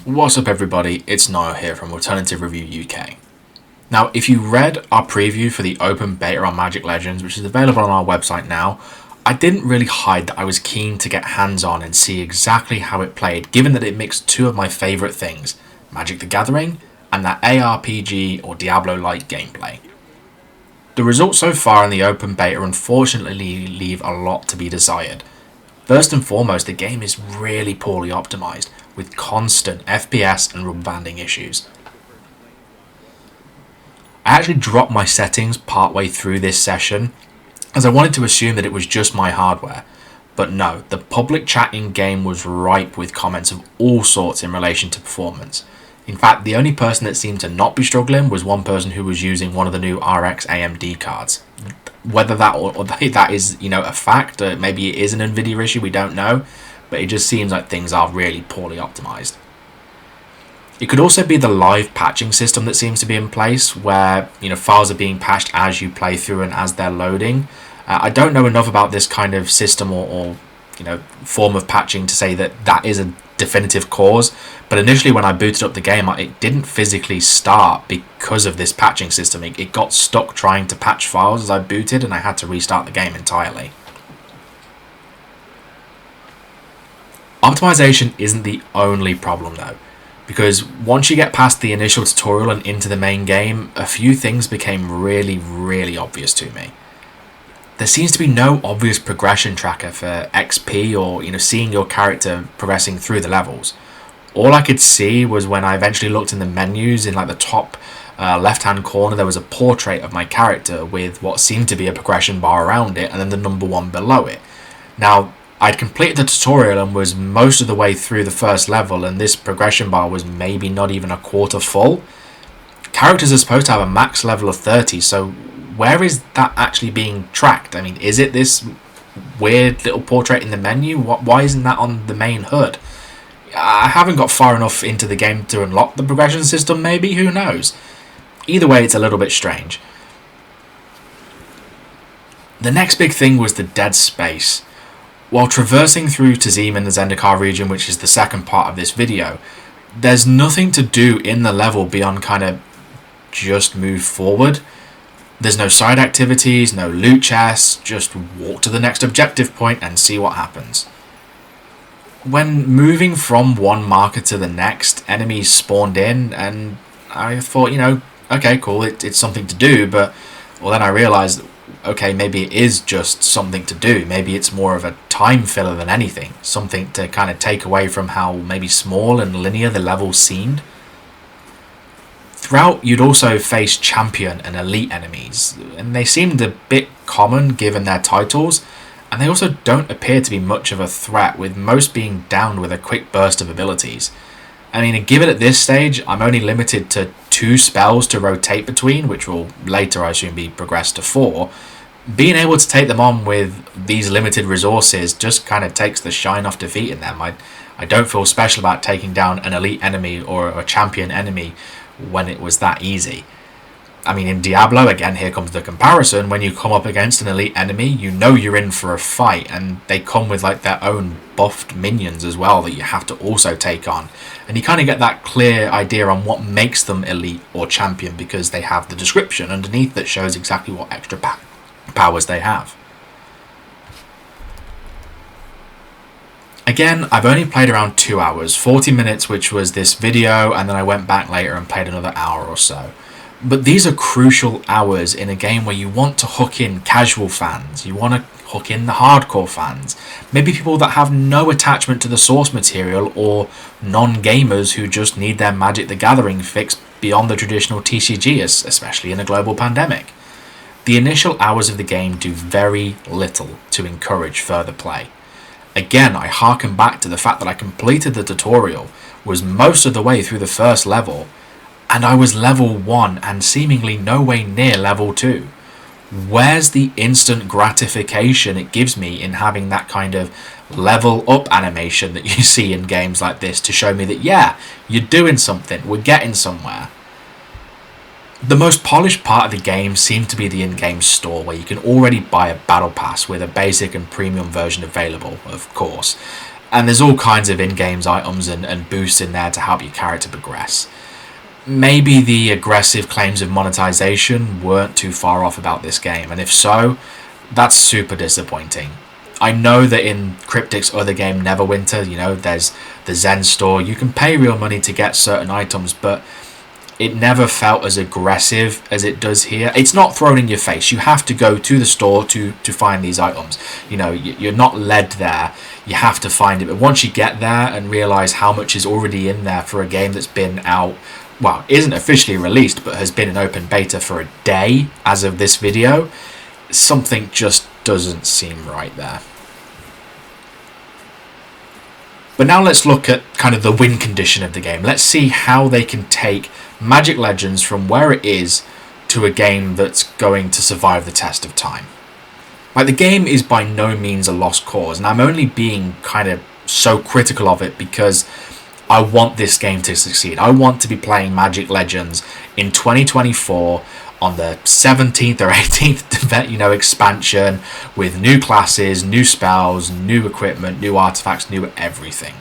What's up everybody, it's Niall here from Alternative Review UK. Now, if you read our preview for the open beta on Magic Legends, which is available on our website now, I didn't really hide that I was keen to get hands-on and see exactly how it played, given that it mixed two of my favourite things, Magic the Gathering and that ARPG or Diablo-like gameplay. The results so far in the open beta unfortunately leave a lot to be desired. First and foremost, the game is really poorly optimised, with constant FPS and rubber banding issues. I actually dropped my settings partway through this session, as I wanted to assume that it was just my hardware. But no, the public chat in game was ripe with comments of all sorts in relation to performance. In fact, the only person that seemed to not be struggling was one person who was using one of the new RX AMD cards. Whether that or that is, a fact, maybe it is an Nvidia issue, we don't know, but it just seems like things are really poorly optimized. It could also be the live patching system that seems to be in place, where files are being patched as you play through and as they're loading. I don't know enough about this kind of system or form of patching to say that is a definitive cause, but initially when I booted up the game, it didn't physically start because of this patching system. It got stuck trying to patch files as I booted, and I had to restart the game entirely. Optimization isn't the only problem though, because once you get past the initial tutorial and into the main game, a few things became really obvious to me. There seems to be no obvious progression tracker for XP or seeing your character progressing through the levels. All I could see was when I eventually looked in the menus, in the top left hand corner, there was a portrait of my character with what seemed to be a progression bar around it and then the number 1 below it. Now, I'd completed the tutorial and was most of the way through the first level, and this progression bar was maybe not even a quarter full. Characters are supposed to have a max level of 30, so where is that actually being tracked? I mean, is it this weird little portrait in the menu? Why isn't that on the main HUD? I haven't got far enough into the game to unlock the progression system, maybe, who knows? Either way, it's a little bit strange. The next big thing was the dead space. While traversing through Tazim in the Zendikar region, which is the second part of this video, there's nothing to do in the level beyond kind of just move forward. There's no side activities, no loot chests, just walk to the next objective point and see what happens. When moving from one marker to the next, enemies spawned in, and I thought, okay, cool, it's something to do, but then I realised, okay, maybe it is just something to do. Maybe it's more of a time filler than anything. Something to kind of take away from how maybe small and linear the levels seemed. Throughout, you'd also face champion and elite enemies, and they seemed a bit common given their titles, and they also don't appear to be much of a threat, with most being downed with a quick burst of abilities. I mean, given at this stage, I'm only limited to 2 spells to rotate between, which will later, I assume, be progressed to 4. Being able to take them on with these limited resources just kind of takes the shine off defeating them. I don't feel special about taking down an elite enemy or a champion enemy when it was that easy. I mean, in Diablo, again, here comes the comparison, when you come up against an elite enemy, you're in for a fight, and they come with their own buffed minions as well that you have to also take on. And you kind of get that clear idea on what makes them elite or champion, because they have the description underneath that shows exactly what extra powers they have. Again, I've only played around 2 hours, 40 minutes which was this video, and then I went back later and played another hour or so. But these are crucial hours in a game where you want to hook in casual fans, you want to hook in the hardcore fans, maybe people that have no attachment to the source material, or non-gamers who just need their Magic the Gathering fix beyond the traditional TCG, especially in a global pandemic. The initial hours of the game do very little to encourage further play. Again, I harken back to the fact that I completed the tutorial, was most of the way through the first level, and I was level 1 and seemingly no way near level 2. Where's the instant gratification it gives me in having that kind of level up animation that you see in games like this to show me that, yeah, you're doing something, we're getting somewhere? The most polished part of the game seemed to be the InGame Store, where you can already buy a battle pass with a basic and premium version available, of course. And there's all kinds of in-games items and boosts in there to help your character progress. Maybe the aggressive claims of monetization weren't too far off about this game, and if so, that's super disappointing. I know that in Cryptic's other game, Neverwinter, there's the Zen store. You can pay real money to get certain items, but it never felt as aggressive as it does here. It's not thrown in your face. You have to go to the store to find these items. You're not led there. You have to find it. But once you get there and realize how much is already in there for a game that's been out, well, isn't officially released, but has been in open beta for a day as of this video, something just doesn't seem right there. But now let's look at kind of the win condition of the game. Let's see how they can take Magic Legends from where it is to a game that's going to survive the test of time. The game is by no means a lost cause, and I'm only being kind of so critical of it because I want this game to succeed. I want to be playing Magic Legends in 2024 on the 17th or 18th expansion with new classes, new spells, new equipment, new artifacts, new everything.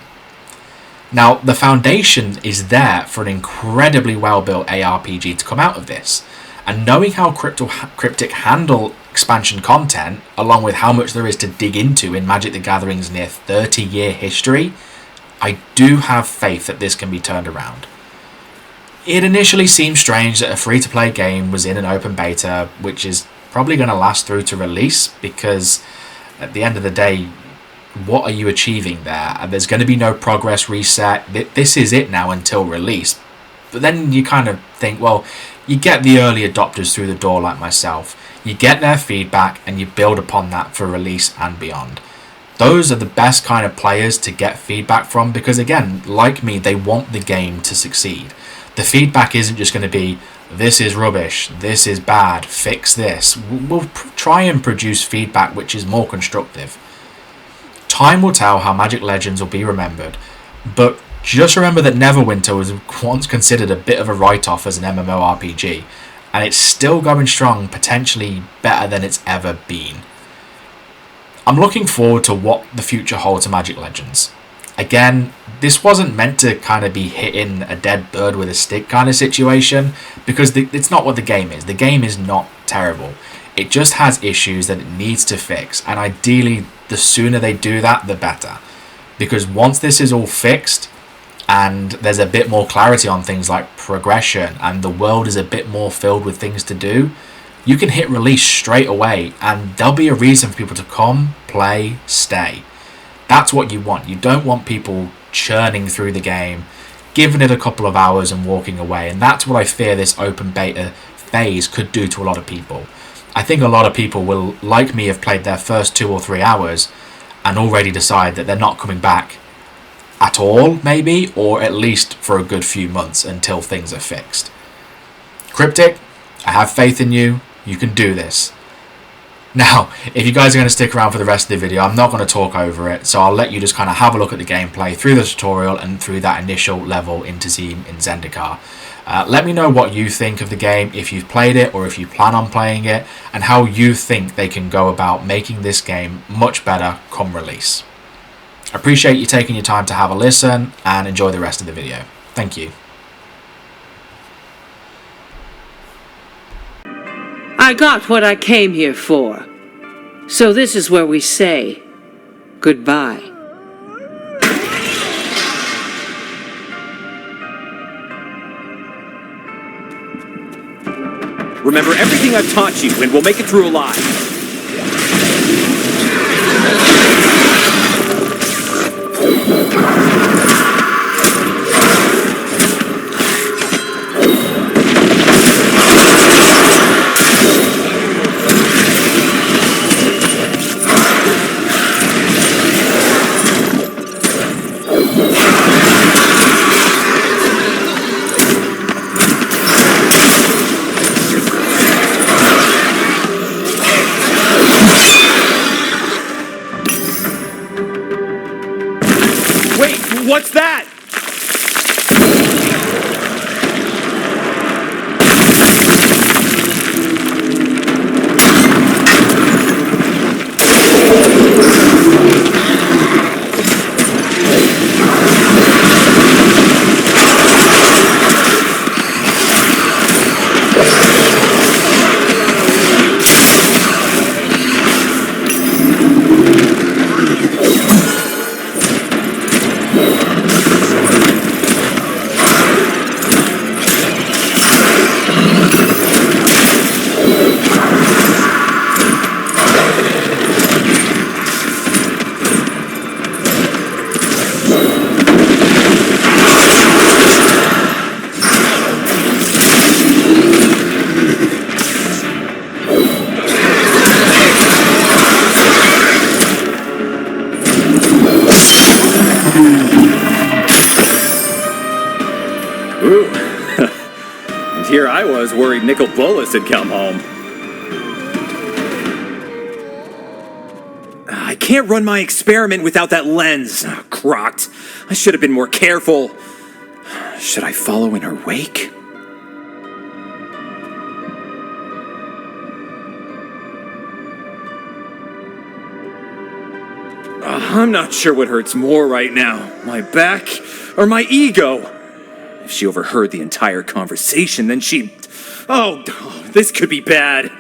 Now, the foundation is there for an incredibly well-built ARPG to come out of this. And knowing how Cryptic handle expansion content, along with how much there is to dig into in Magic the Gathering's near 30-year history, I do have faith that this can be turned around. It initially seemed strange that a free-to-play game was in an open beta, which is probably going to last through to release, because at the end of the day, what are you achieving there? And there's going to be no progress reset. This is it now until release. But then you kind of think, well, you get the early adopters through the door like myself. You get their feedback and you build upon that for release and beyond. Those are the best kind of players to get feedback from because, again, like me, they want the game to succeed. The feedback isn't just going to be, this is rubbish, this is bad, fix this. We'll try and produce feedback which is more constructive. Time will tell how Magic Legends will be remembered, but just remember that Neverwinter was once considered a bit of a write-off as an MMORPG, and it's still going strong, potentially better than it's ever been. I'm looking forward to what the future holds to Magic Legends. Again, this wasn't meant to kind of be hitting a dead bird with a stick kind of situation, because it's not what the game is. The game is not terrible. It just has issues that it needs to fix, and ideally, the sooner they do that, the better. Because once this is all fixed, and there's a bit more clarity on things like progression, and the world is a bit more filled with things to do, you can hit release straight away, and there'll be a reason for people to come, play, stay. That's what you want. You don't want people churning through the game, giving it a couple of hours and walking away, and that's what I fear this open beta phase could do to a lot of people. I think a lot of people will, like me, have played their first 2 or 3 hours and already decide that they're not coming back at all, maybe, or at least for a good few months until things are fixed. Cryptic, I have faith in you. You can do this. Now, if you guys are going to stick around for the rest of the video, I'm not going to talk over it, so I'll let you just kind of have a look at the gameplay through the tutorial and through that initial level into Zeme in Zendikar. Let me know what you think of the game, if you've played it or if you plan on playing it, and how you think they can go about making this game much better come release. I appreciate you taking your time to have a listen, and enjoy the rest of the video. Thank you. I got what I came here for. So this is where we say goodbye. Remember everything I've taught you, and we'll make it through alive. Wait, what's that? Here I was worried Nicol Bolas had come home. I can't run my experiment without that lens. Oh, crocked. I should have been more careful. Should I follow in her wake? I'm not sure what hurts more right now, my back or my ego. If she overheard the entire conversation, then she'd... Oh, this could be bad.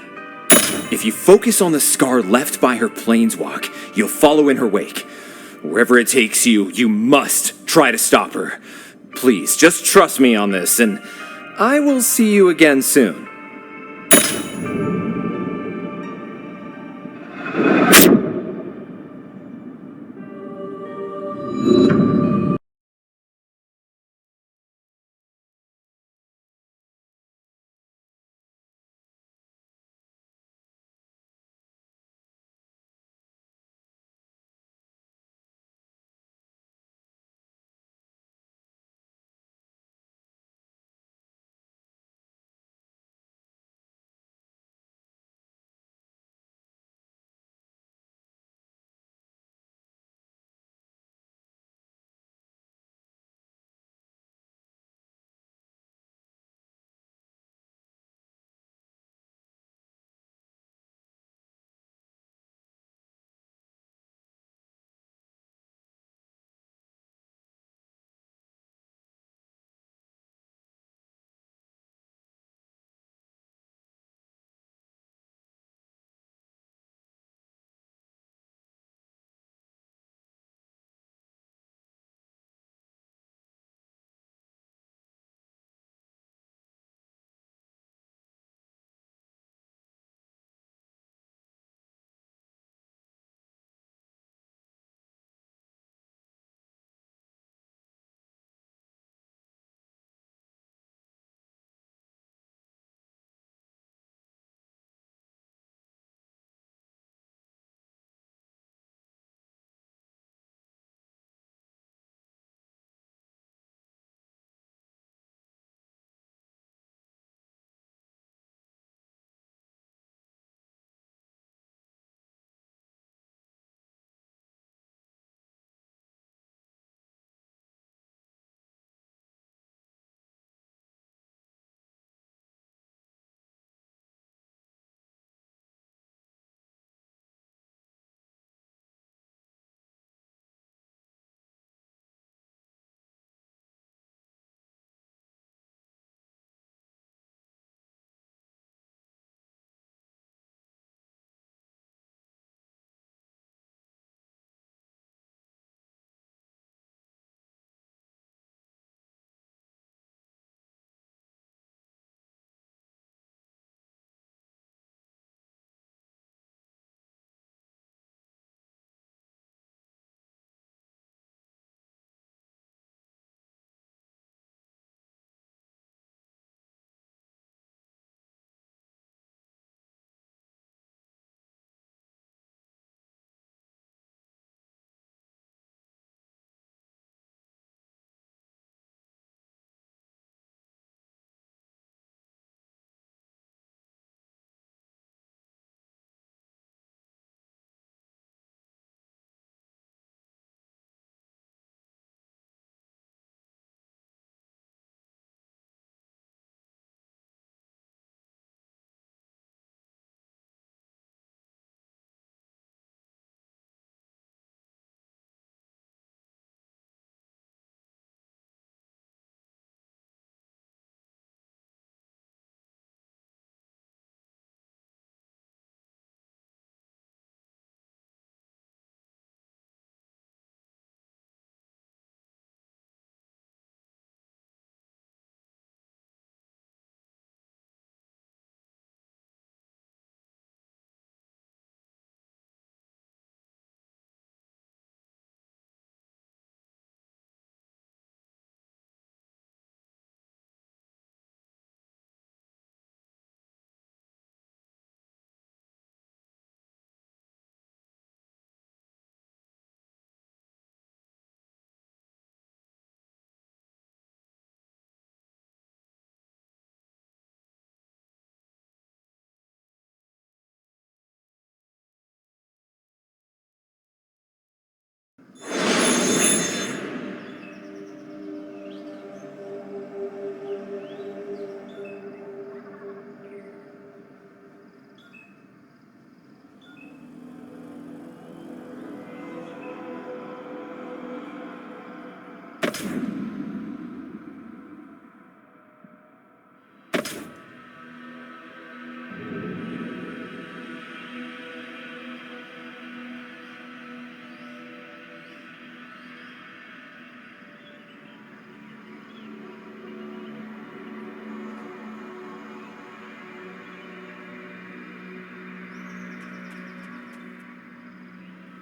If you focus on the scar left by her planeswalk, you'll follow in her wake. Wherever it takes you, you must try to stop her. Please, just trust me on this, and I will see you again soon.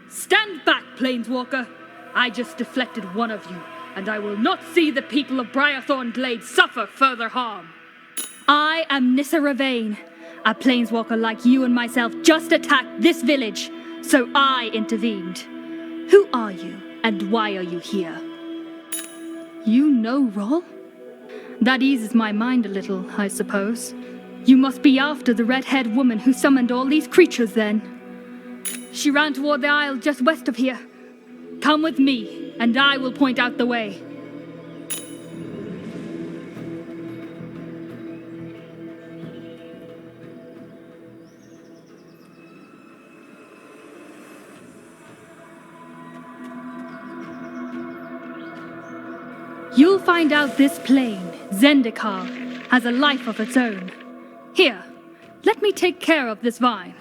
Stand back, Planeswalker! I just deflected one of you, and I will not see the people of Briarthorn Glade suffer further harm. I am Nissa Ravane. A Planeswalker like you and myself just attacked this village, so I intervened. Who are you, and why are you here? You know Roll? That eases my mind a little, I suppose. You must be after the red-haired woman who summoned all these creatures, then. She ran toward the isle just west of here. Come with me, and I will point out the way. You'll find out this plane, Zendikar, has a life of its own. Here, let me take care of this vine.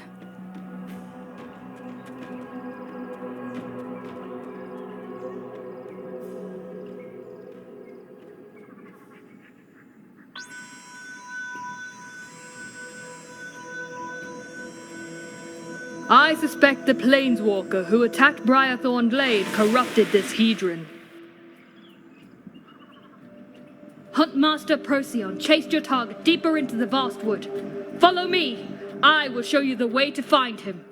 I suspect the Planeswalker who attacked Briarthorn Glade corrupted this Hedron. Huntmaster Procyon chased your target deeper into the vast wood. Follow me. I will show you the way to find him.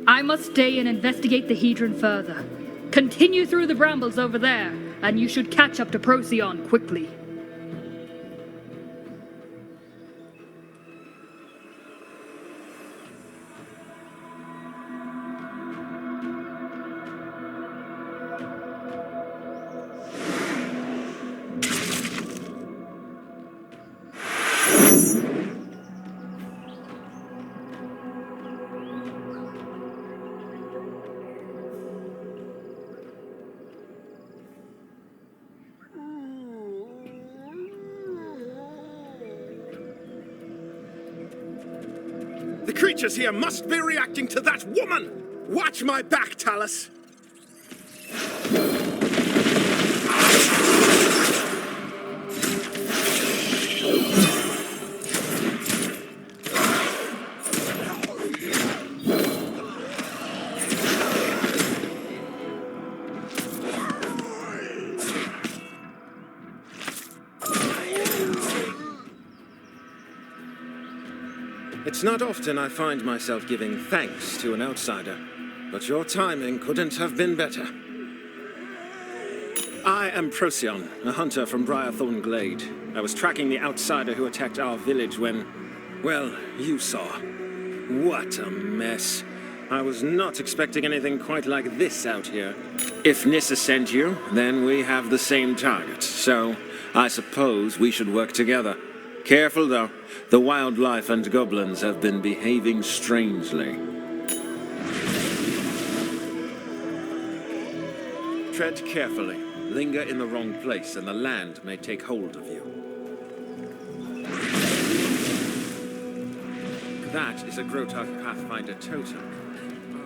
I must stay and investigate the Hedron further. Continue through the brambles over there, and you should catch up to Procyon quickly. The creatures here must be reacting to that woman! Watch my back, Talus! It's not often I find myself giving thanks to an outsider, but your timing couldn't have been better. I am Procyon, a hunter from Briarthorn Glade. I was tracking the outsider who attacked our village when, well, you saw. What a mess. I was not expecting anything quite like this out here. If Nissa sent you, then we have the same target, so I suppose we should work together. Careful, though. The wildlife and goblins have been behaving strangely. Tread carefully. Linger in the wrong place, and the land may take hold of you. That is a Grotag Pathfinder totem.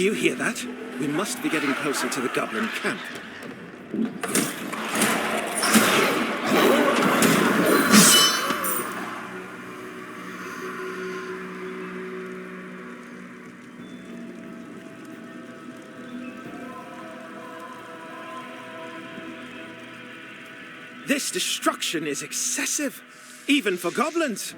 Do you hear that? We must be getting closer to the Goblin Camp. This destruction is excessive, even for goblins.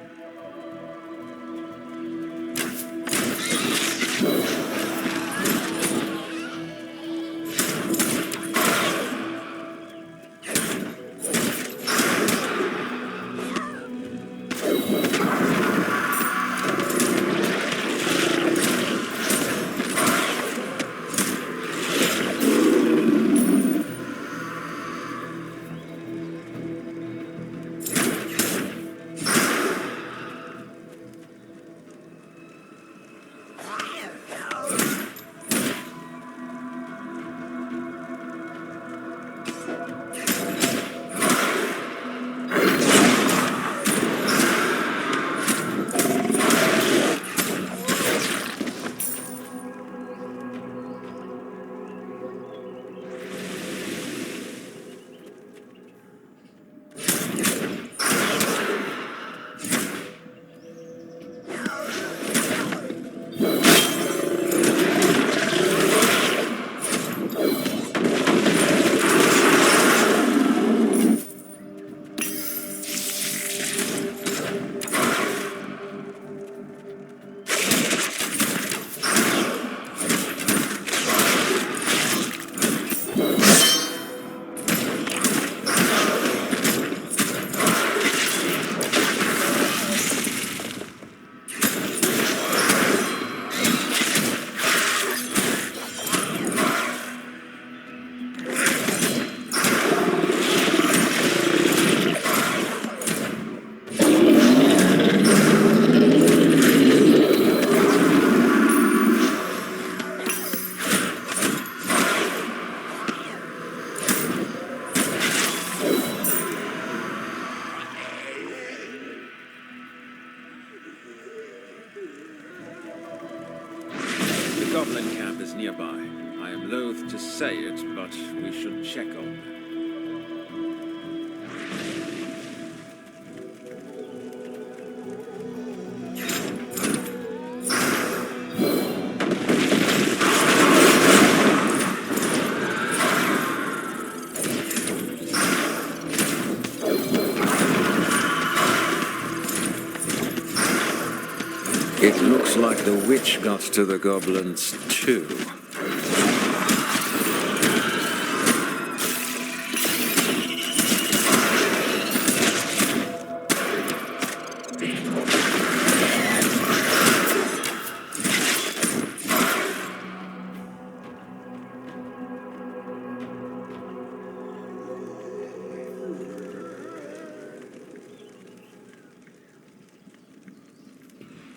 The Goblin Camp is nearby. I am loath to say it, but we should check on them. It looks like the witch got to the goblins, too.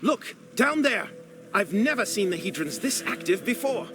Look, down there! I've never seen the Hedrons this active before.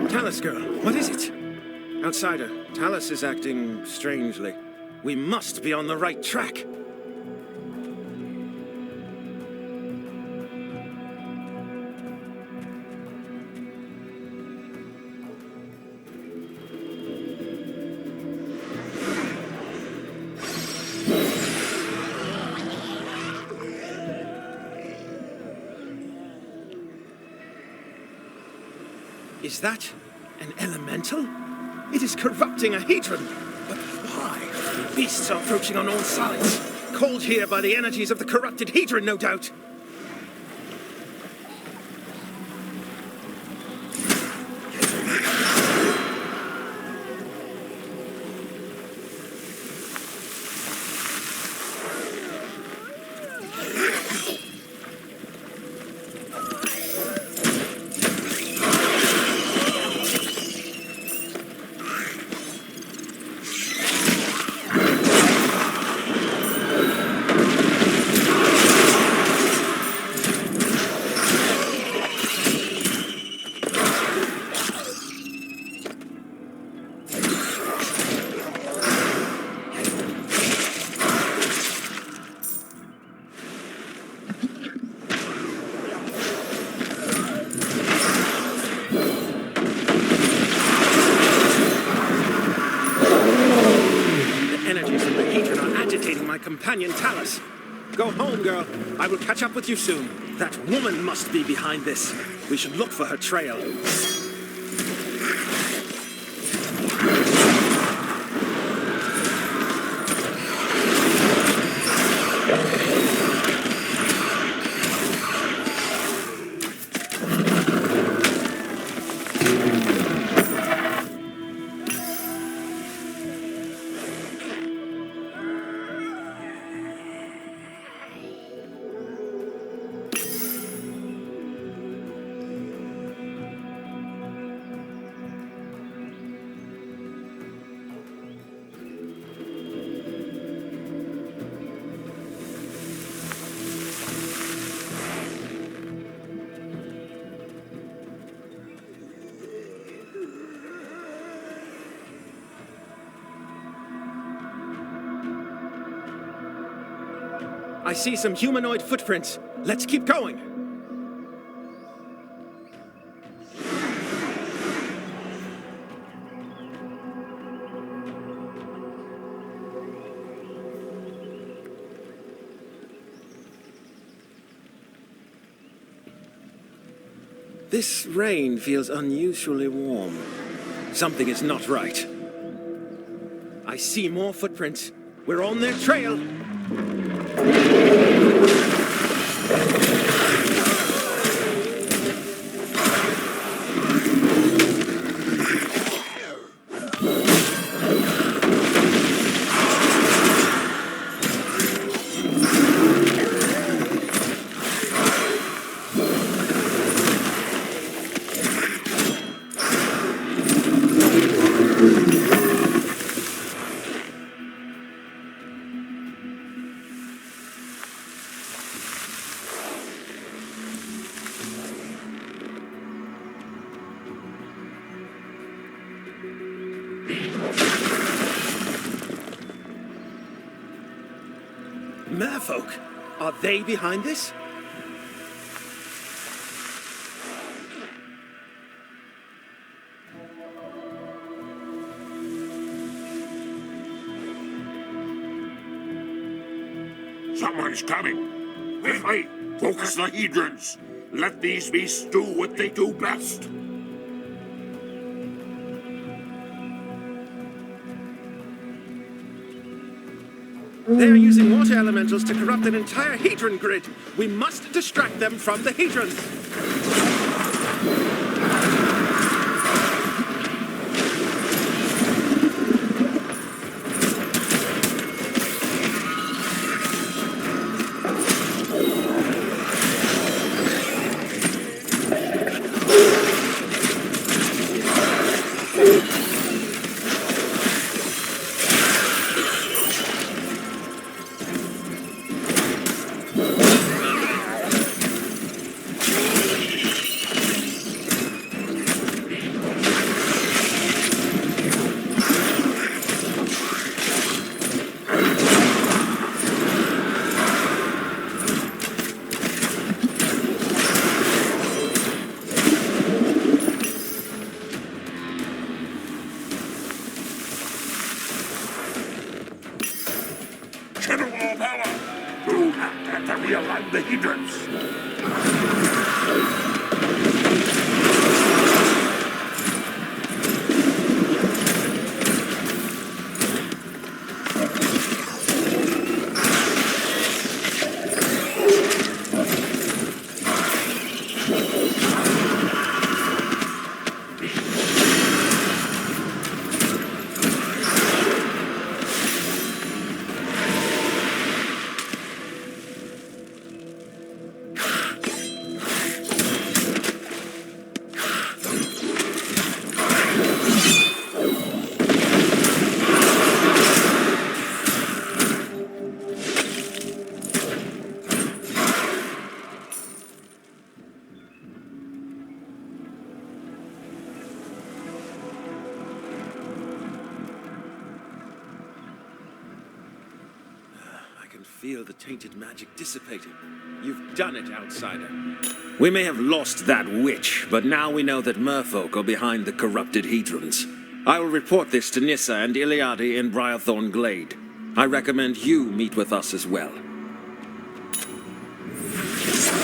Talus girl, what is it? Outsider, Talus is acting strangely. We must be on the right track. Is that an elemental? It is corrupting a hedron. But why? Beasts are approaching on all sides. Called here by the energies of the corrupted hedron, no doubt. Companion Talus. Go home, girl. I will catch up with you soon. That woman must be behind this. We should look for her trail. I see some humanoid footprints. Let's keep going. This rain feels unusually warm. Something is not right. I see more footprints. We're on their trail. Merfolk? Are they behind this? Someone's coming. Quickly, focus the hedrons. Let these beasts do what they do best. They're using water elementals to corrupt an entire hedron grid. We must distract them from the hedron. to realign the Hedrons. Feel the tainted magic dissipating. You've done it, outsider. We may have lost that witch, but now we know that Merfolk are behind the corrupted Hedrons. I will report this to Nissa and Iliadi in Briarthorn Glade. I recommend you meet with us as well.